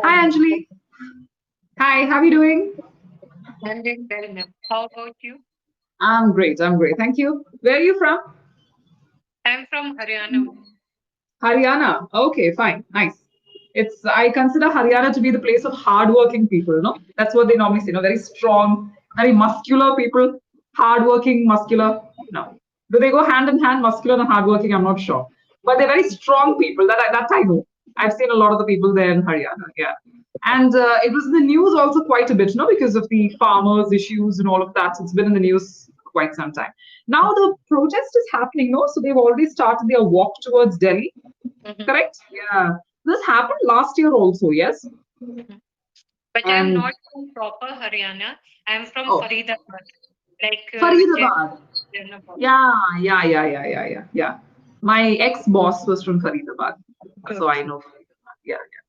Hi, Anjali. Hi, how are you doing? I'm doing well, ma'am. How about you? I'm great. I'm great. Thank you. Where are you from? I'm from Haryana. Haryana. Okay, fine. Nice. I consider Haryana to be the place of hardworking people, no? That's what they normally say, no? Very strong, very muscular people, hardworking, muscular. No. Do they go hand in hand, muscular and hardworking? I'm not sure. But they're very strong people. That I know. I've seen a lot of the people there in Haryana. Yeah. And it was in the news also quite a bit, no? Because of the farmers' issues and all of that. It's been in the news for quite some time. Now the protest is happening, no? So they've already started their walk towards Delhi. Mhm. Correct? Yeah. This happened last year also, yes? But I'm And not from proper Haryana. I'm from oh, Faridabad, like Faridabad. Jaipur. Yeah, yeah. My ex-boss was from Faridabad, so I Okay. know Faridabad. Yeah, yeah.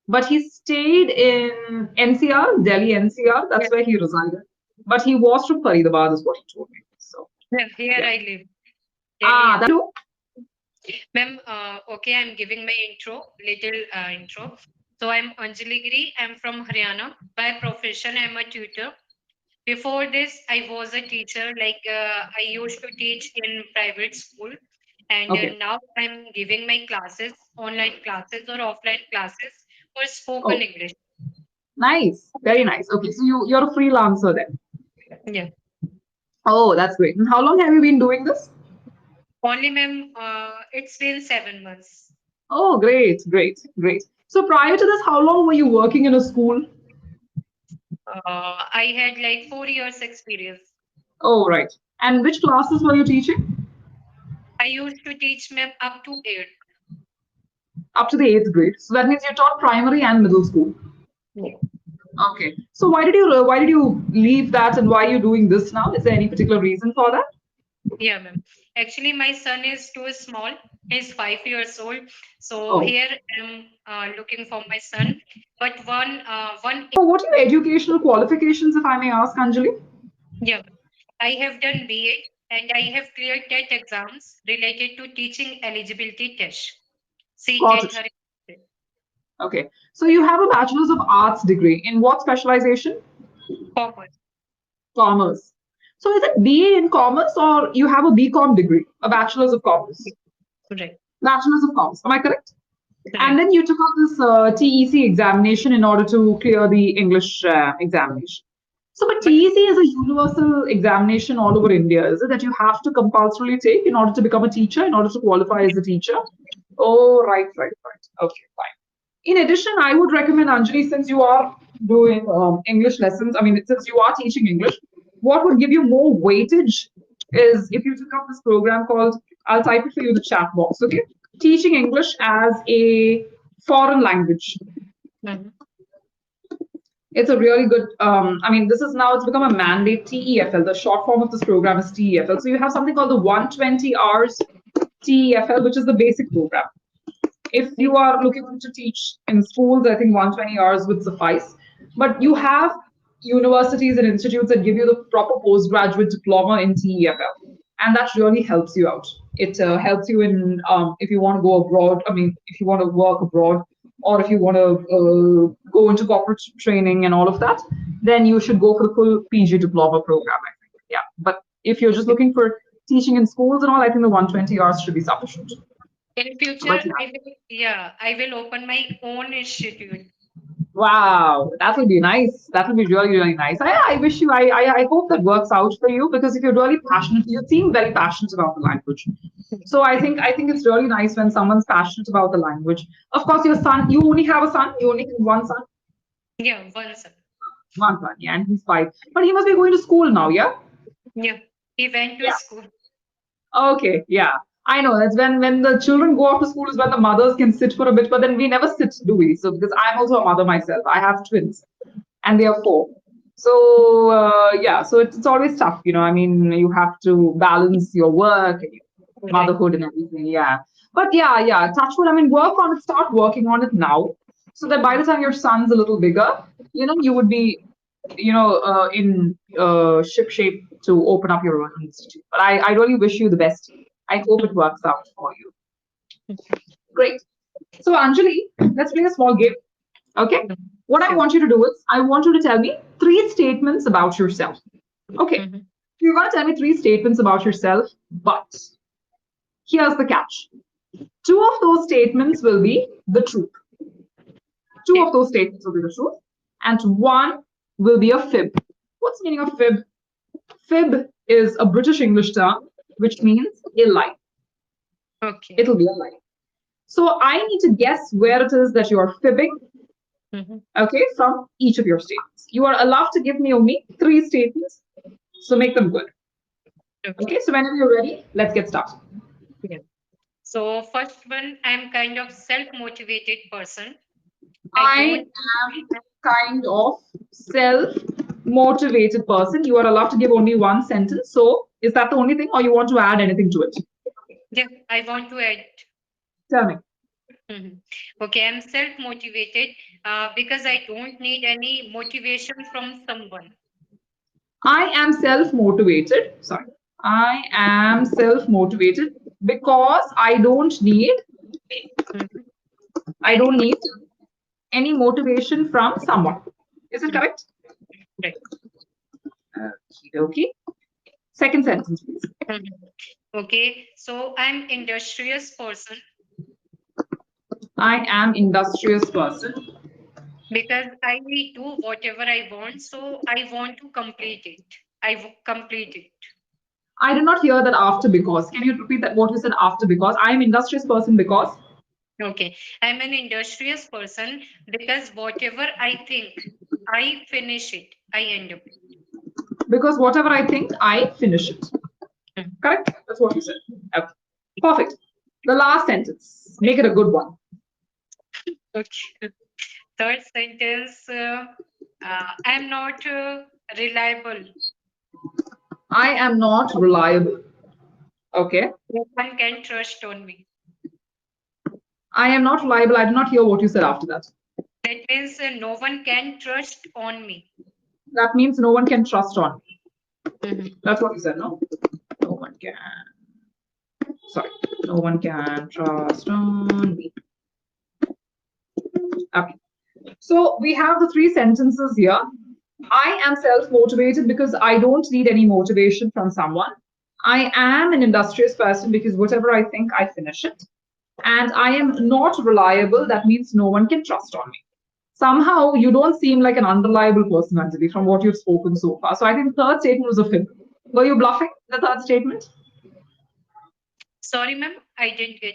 But he stayed in NCR, Delhi NCR. Yeah, That's where he resided. But he was from Faridabad, is what he told me. So yeah, here yeah. I live, Delhi. That too. Ma'am, okay, I'm giving my little intro. So I'm Anjali Giri. I'm from Haryana. By profession, I'm a tutor. Before this, I was a teacher. I used to teach in private school, and Okay. now I'm giving my classes, online classes or offline classes for spoken Oh, English. nice. Very nice. Okay, so you're a freelancer then. Yeah. Oh, that's great. And how long have you been doing this? Only, ma'am, it's been 7 months. Oh, great, great, great. So prior to this, how long were you working in a school? I had like 4 years experience. Oh, right. And which classes were you teaching? I used to teach, ma'am, up to 8. Up to the eighth grade. So that means you taught primary and middle school. Yeah. Okay. So why did you leave that and why are you doing this now? Is there any particular reason for that? Yeah, ma'am. Actually, my son is too small. He's 5 years old. So Oh. here I'm looking for my son. But one, So what are your educational qualifications, if I may ask, Anjali? yeah, I have done B.Ed and I have cleared TET exams related to teaching eligibility test. Got C-TET, it. Okay. So you have a bachelor's of arts degree in what specialization? commerce. Commerce. So is it BA in commerce or you have a BCom degree, a bachelor's of commerce? Right, Bachelor's of commerce. Am I correct? And right. then you took out this TEC examination in order to clear the English examination. So, but But TEC is a universal examination all over India, is it that you have to compulsorily take in order to become a teacher, in order to qualify as a teacher? Oh, right. Okay, fine. In addition, I would recommend Anjali, since you are doing English lessons, I mean, since you are teaching English, what would give you more weightage is if you took up this program called, I'll type it for you in the chat box, okay? Teaching English as a foreign language. Mhm. It's a really good, I mean, this is now, it's become a mandate TEFL. The short form of this program is TEFL. So you have something called the 120 hours TEFL, which is the basic program. If you are looking to teach in schools, I think 120 hours would suffice. But you Mhm. have universities and institutes that give you the proper postgraduate diploma in TEFL, and that really helps you out. It helps you in if you want to go abroad. I mean, if you want to work abroad, or if you want to go into corporate training and all of that, then you should go for the full PG diploma program. I think, yeah. But if you're just Okay. looking for teaching in schools and all, I think the 120 hours should be sufficient. In future, But yeah. I will open my own institute. Wow, that will be nice. That will be really, really nice. I wish you, I hope that works out for you because if you're really passionate, you seem very passionate about the language. So I think it's really nice when someone's passionate about the language. Of course, your son, you only have a son, you only have one son, Yeah, one son. one son, yeah, and he's 5. But he must be going to school now, yeah? Yeah, he went to Yeah. school. Okay, yeah. I know that's when the children go off to school is when the mothers can sit for a bit, but then we never sit, do we? So because I'm also a mother myself, I have twins, and they are 4. So yeah, so it's always tough, I mean, you have to balance your work and your Right. motherhood and everything. Yeah, but yeah, touch wood. I mean, work on it. Start working on it now, so that by the time your son's a little bigger, you would be, in ship shape to open up your own institute. But I really wish you the best. I hope it works out for you. Great. So Anjali, let's play a small game. Okay. What I Sure. want you to do is, I want you to tell me 3 statements about yourself. Okay. Mhm. You're going to tell me 3 statements about yourself, but here's the catch. 2 of those statements will be the truth. Two Okay. of those statements will be the truth, and one will be a fib. What's the meaning of fib? Fib is a British English term which means a lie. Okay. It'll be a lie. So I need to guess where it is that you're fibbing, Mhm. okay, from each of your statements. You are allowed to give me only 3 statements, so make them good. Okay. Okay, so whenever you're ready, let's get started. Yeah. So first one, I'm kind of self-motivated person. I I don't. am kind of self-motivated person. You are allowed to give only one sentence. So is that the only thing, or you want to add anything to it? Yeah, I want to add. Tell me. Mhm. Okay, I'm self-motivated because I don't need any motivation from someone. I am self-motivated. Sorry. I am self-motivated because Mhm. I don't need any motivation from someone. Is it Mhm. correct? Right. Okay. Second sentence, please. Mhm. Okay, so I'm industrious person I am industrious person. because I do whatever I want, so I want to complete it. Complete it. I did not hear that after because. Can you repeat that what you said after because? I am industrious person because. Okay, I'm an industrious person because whatever I think, I finish it. I end up. Because whatever I think, I finish it. Mhm. Correct? That's what you said. Okay. Perfect. The last sentence. Make it a good one. Okay. Third sentence, I'm not reliable. I am not reliable. Okay. No one can trust on me. I am not reliable. I did not hear what you said after that. That means no one can trust on me. That means no one can trust on me. Mhm. That's what you said, no? No one can. Sorry. No one can trust on me. Okay. So we have the 3 sentences here. I am self motivated because I don't need any motivation from someone. I am an industrious person because whatever I think, I finish it. And I am not reliable. That means no one can trust on me. Somehow you don't seem like an unreliable person, Anjali, from what you've spoken so far. So I think the third statement was a fib. Were you bluffing the third statement? Sorry, ma'am, I didn't get.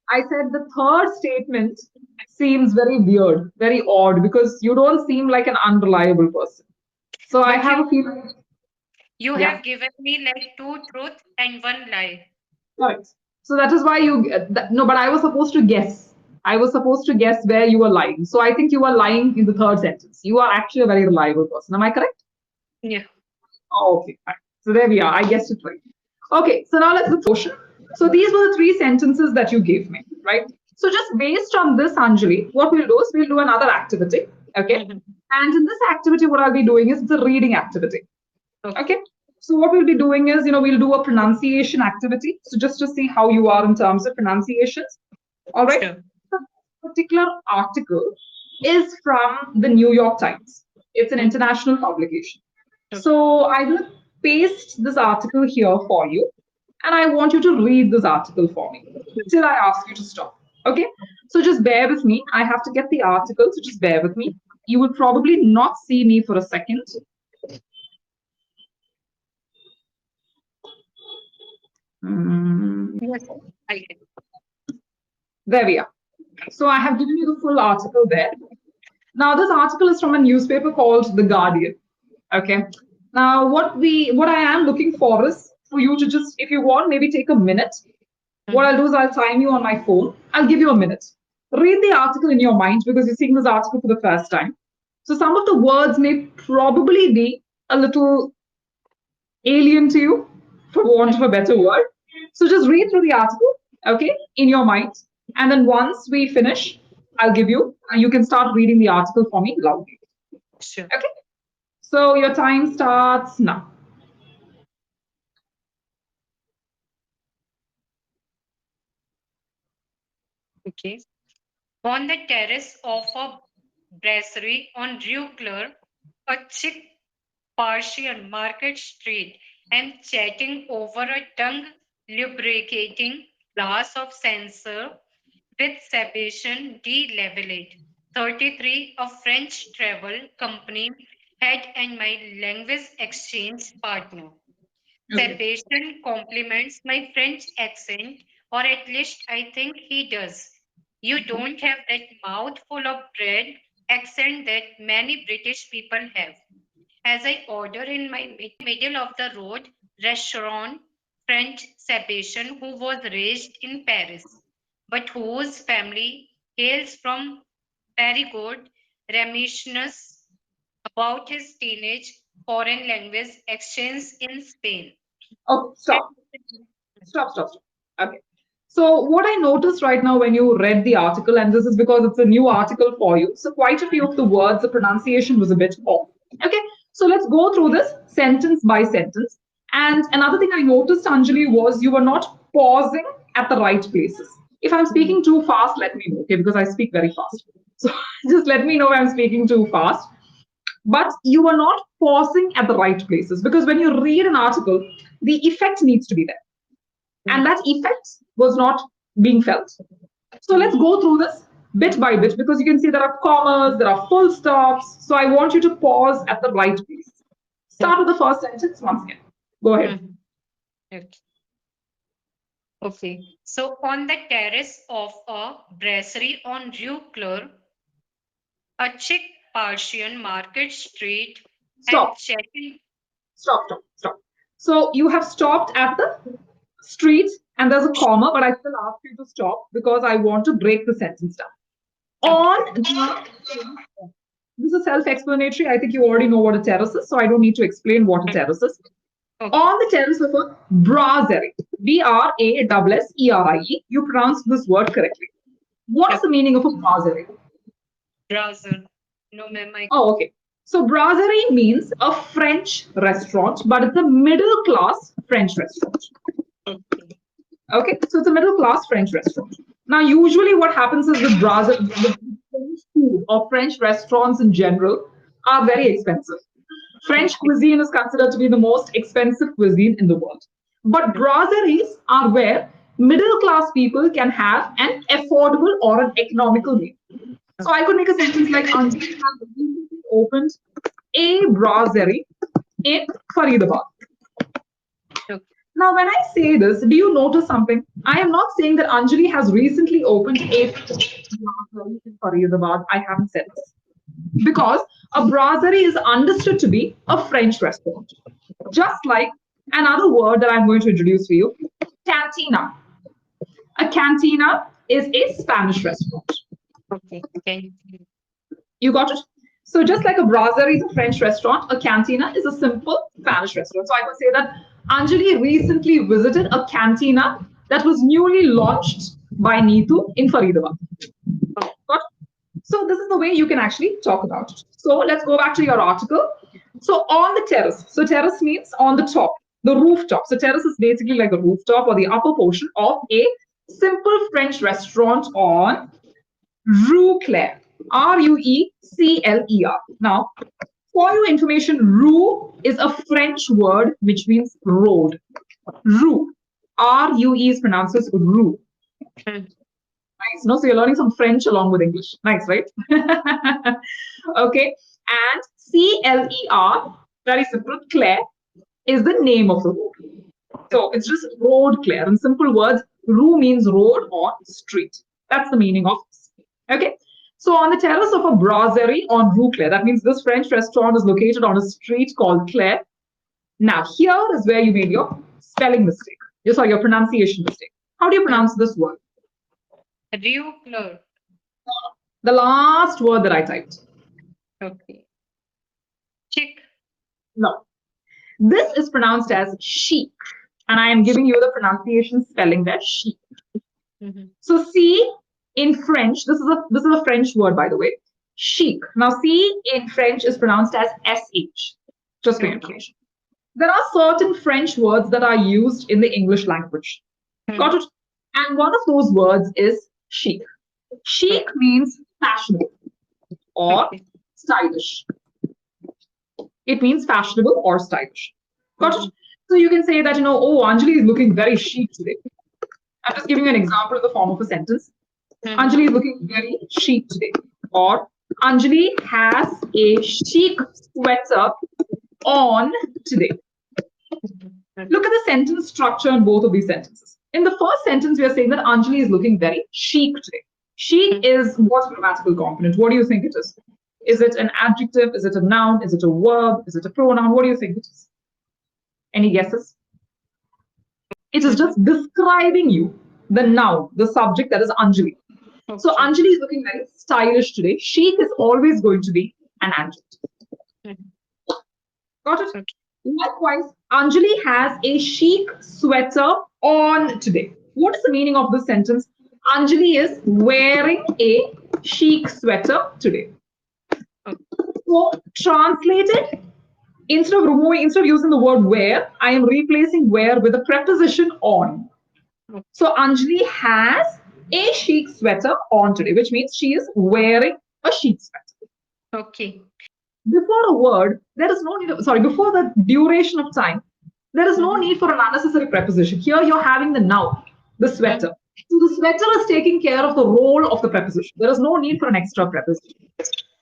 I said the third statement seems very weird, very odd, because you don't seem like an unreliable person. So I But have a feeling, you yeah, have given me like 2 truth and 1 lie. correct. So that is why you, no, but I was supposed to guess. I was supposed to guess where you were lying. So I think you were lying in the third sentence. You are actually a very reliable person. Am I correct? Yeah. Oh, okay, fine. So there we are. I guessed it right. Okay, so now let's look at portion. So these were the 3 sentences that you gave me, right? So just based on this, Anjali, what we'll do is we'll do another activity. Okay. Mhm. And in this activity, what I'll be doing is it's a reading activity. Okay. Okay. So what we'll be doing is, we'll do a pronunciation activity. So just to see how you are in terms of pronunciations. All right. Sure. This particular article is from the New York Times. It's an Mhm. international publication. Okay. So I will paste this article here for you, and I want you to read this article for me till I ask you to stop. Okay? So just bear with me. I have to get the article, so just bear with me. You will probably not see me for a second. Mm, Yes, I can. there we are. So I have given you the full article there. Now, this article is from a newspaper called The Guardian. Okay. Now, what I am looking for is for you to just, if you want, maybe take a minute. What Mhm. I'll do is I'll time you on my phone. I'll give you a minute. Read the article in your mind because you're seeing this article for the first time. So some of the words may probably be a little alien to you, for want of a better word. So just read through the article, okay, in your mind. And then once we finish, I'll give you, and you can start reading the article for me loudly. Sure. Okay? So your time starts now. Okay. On the terrace of a brasserie on Rue Claire, a chic Parisian Market Street, and chatting over a tongue lubricating glass of Sancerre with Sebastian de Lavalette, 33, a French travel company head and my language exchange partner. Okay. Sebastian compliments my French accent, or at least I think he does. You don't have that mouthful of bread accent that many British people have. As I order in my middle of the road restaurant, French Sebastian, who was raised in Paris, but whose family hails from Perigord, reminisces about his teenage foreign language exchange in Spain. Oh, stop. Stop. Okay. So what I noticed right now when you read the article, and this is because it's a new article for you, so quite a few of the words, the pronunciation was a bit off. Okay. So let's go through this sentence by sentence. And another thing I noticed, Anjali, was you were not pausing at the right places. If I'm speaking too fast, let me know, okay, because I speak very fast. So just let me know if I'm speaking too fast. But you are not pausing at the right places because when you read an article, the effect needs to be there and that effect was not being felt. So let's go through this bit by bit because you can see there are commas, there are full stops. So I want you to pause at the right place. Start with the first sentence once again. Go ahead. Okay. Okay. So on the terrace of a brasserie on Rue Claire, a chic Parisian market street, and Stop. chatting. Stop. So you have stopped at the street and there's a comma, but I still ask you to stop because I want to break the sentence down. Okay. On the this is self-explanatory. I think you already know what a terrace is, so I don't need to explain what a terrace is. Okay. On the terrace of a brasserie, Brasserie, you pronounced this word correctly. What is the meaning of a brasserie? Browser. No, ma'am. Oh, okay. So brasserie means a French restaurant, but it's a middle class French restaurant. Okay, so it's a middle class French restaurant. Now, usually what happens is with brasserie, the French food or French restaurants in general are very expensive. French cuisine is considered to be the most expensive cuisine in the world. But brasseries are where middle class people can have an affordable or an economical meal. So I could make a sentence like Anjali has recently opened a brasserie in Faridabad. Now, when I say this, do you notice something? I am not saying that Anjali has recently opened a brasserie in Faridabad. I haven't said this. Because a brasserie is understood to be a French restaurant. Just like another word that I'm going to introduce for you, cantina. A cantina is a Spanish restaurant. Okay. You got it? So just like a brasserie is a French restaurant, a cantina is a simple Spanish restaurant. So I would say that Anjali recently visited a cantina that was newly launched by Neetu in Faridabad. Got it? So this is the way you can actually talk about it. So let's go back to your article. So on the terrace. So terrace means on the top, the rooftop. So terrace is basically like the rooftop or the upper portion of a simple French restaurant on Rue Claire. Ruecler. Now, for your information, Rue is a French word which means road. Rue. Rue is pronounced as Rue. Nice. No, so you're learning some French along with English. Nice, right? Okay. And Cler, very simple, Claire is the name of the road. So it's just road Claire. In simple words, Rue means road or street. That's the meaning of this. Okay. So on the terrace of a brasserie on Rue Claire, that means this French restaurant is located on a street called Claire. Now, here is where you made your spelling mistake. Sorry, your pronunciation mistake. How do you pronounce this word? Rue Claire. The last word that I typed. Okay. Chick. No. This is pronounced as chic. And I am giving you the pronunciation spelling there, chic. So C in French, this is a French word, by the way. Chic. Now C in French is pronounced as SH. Just for your information. There are certain French words that are used in the English language. Got it? And one of those words is chic. Chic means fashionable or stylish. It means fashionable or stylish. Got it? So you can say that, oh, Anjali is looking very chic today. I'm just giving you an example in the form of a sentence. Anjali is looking very chic today. Or Anjali has a chic sweater on today. Look at the sentence structure in both of these sentences. In the first sentence, we are saying that Anjali is looking very chic today. Chic is what grammatical component? What do you think it is? Is it an adjective? Is it a noun? Is it a verb? Is it a pronoun? What do you think it is? Any guesses? It is just describing you, the noun, the subject, that is Anjali. Okay. So Anjali is looking very stylish today. Chic is always going to be an adjective. Got it? Okay. Likewise, Anjali has a chic sweater on today. What is the meaning of this sentence? Anjali is wearing a chic sweater today. Okay. So translated, instead of using the word wear, I am replacing wear with a preposition on. Okay. So Anjali has a chic sweater on today, which means she is wearing a chic sweater. Okay. Before a word, there is no need, before the duration of time, there is no need for an unnecessary preposition. Here you're having the noun, the sweater. So the sweater is taking care of the role of the preposition. There is no need for an extra preposition.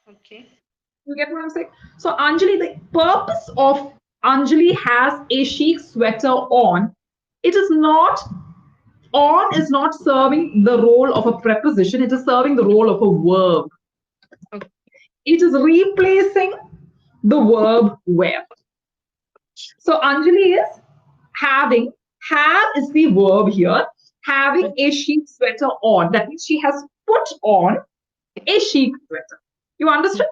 Okay. You get what I'm saying? So Anjali, the purpose of Anjali has a chic sweater on, it is not, on is not serving the role of a preposition, it is serving the role of a verb. Okay. It is replacing the verb wear. So Anjali is having, have is the verb here, having a chic sweater on. That means she has put on a chic sweater. You understand?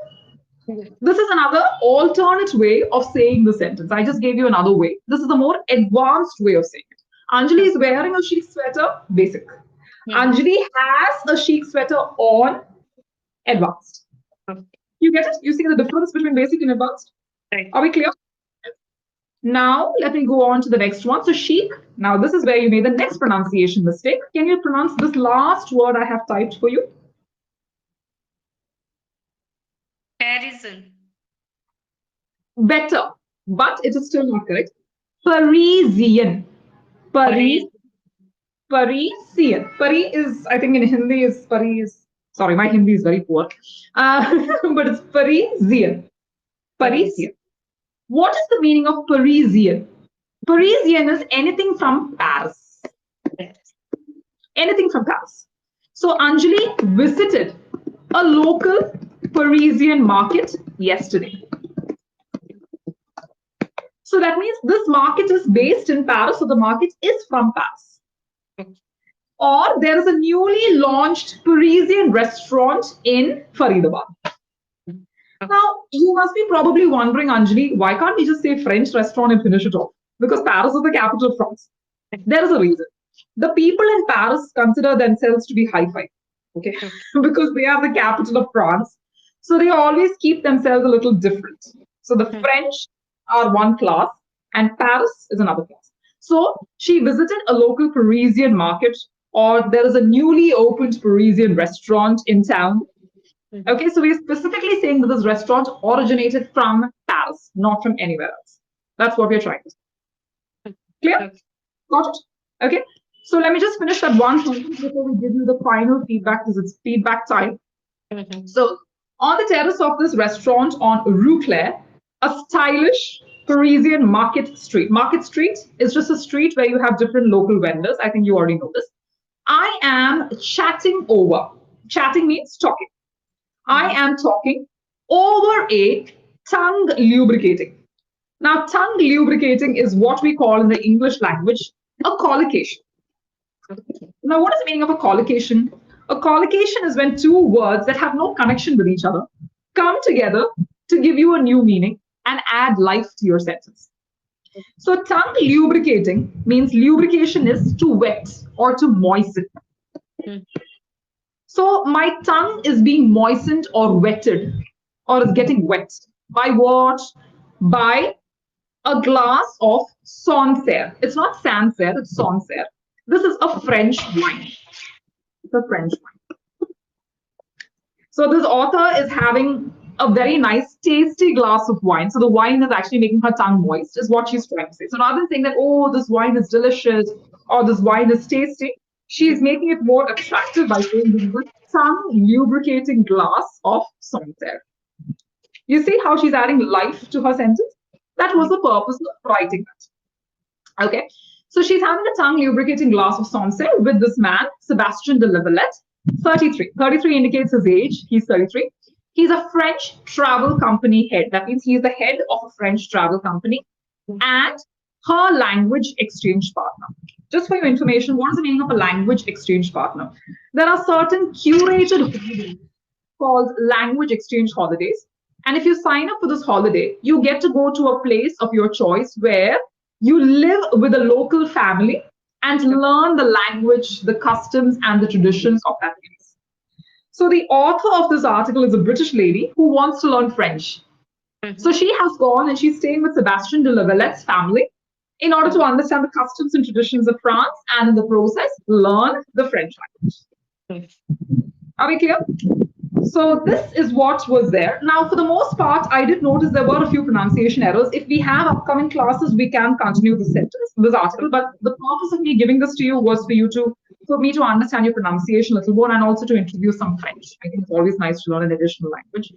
This is another alternate way of saying the sentence. I just gave you another way. This is a more advanced way of saying it. Anjali is wearing a chic sweater, basic. Anjali has a chic sweater on, advanced. You get it? You see the difference between basic and advanced? Right. Are we clear? Now, let me go on to the next one. So, chic. Now, this is where you made the next pronunciation mistake. Can you pronounce this last word I have typed for you? Parisian. Better, but it is still not correct. Parisian. Parisian. Pari is, I think in Hindi is Pari is, sorry, my Hindi is very poor. But it's Parisian. Parisian. What is the meaning of Parisian? Parisian is anything from Paris. Anything from Paris. So Anjali visited a local Parisian market yesterday. So that means this market is based in Paris, so the market is from Paris. Or there is a newly launched Parisian restaurant in Faridabad. Now, you must be probably wondering, Anjali, why can't we just say French restaurant and finish it off? Because Paris is the capital of France. There is a reason. The people in Paris consider themselves to be hi-fi, okay? Because they are the capital of France. So they always keep themselves a little different. So the French are one class and Paris is another class. So she visited a local Parisian market, or there is a newly opened Parisian restaurant in town. Okay, so we're specifically saying that this restaurant originated from Paris, not from anywhere else. That's what we're trying to say. Clear? Got it? Okay, so let me just finish that one sentence before we give you the final feedback, because it's feedback time. So, on the terrace of this restaurant on Rue Claire, a stylish Parisian market street. Market street is just a street where you have different local vendors. I think you already know this. I am chatting over. Chatting means talking. I am talking over a tongue lubricating. Now, tongue lubricating is what we call in the English language a collocation. Now, what is the meaning of a collocation? A collocation is when two words that have no connection with each other come together to give you a new meaning and add life to your sentence. So, tongue lubricating means lubrication is to wet or to moisten. So my tongue is being moistened or wetted, or is getting wet. By what? By a glass of Sancerre. It's not Sancerre, it's Sancerre. This is a French wine. It's a French wine. So this author is having a very nice, tasty glass of wine. So the wine is actually making her tongue moist, is what she's trying to say. So rather than saying that, oh, this wine is delicious or this wine is tasty, she's making it more attractive by saying this is a tongue lubricating glass of Sancerre. You see how she's adding life to her sentence? That was the purpose of writing that. Okay. So she's having a tongue lubricating glass of Sancerre with this man, Sebastian de Lavalette, 33. 33 indicates his age. He's 33. He's a French travel company head. That means he's the head of a French travel company and her language exchange partner. Just for your information, what is the meaning of a language exchange partner? There are certain curated holidays called language exchange holidays. And if you sign up for this holiday, you get to go to a place of your choice where you live with a local family and learn the language, the customs, and the traditions of that place. So the author of this article is a British lady who wants to learn French. So she has gone and she's staying with Sebastian de Lavallette's family in order to understand the customs and traditions of France and in the process learn the French language. Are we clear? So this is what was there. Now, for the most part, I did notice there were a few pronunciation errors. If we have upcoming classes, we can continue the sentence, this article. But the purpose of me giving this to you was for me to understand your pronunciation a little more and also to introduce some French. I think it's always nice to learn an additional language.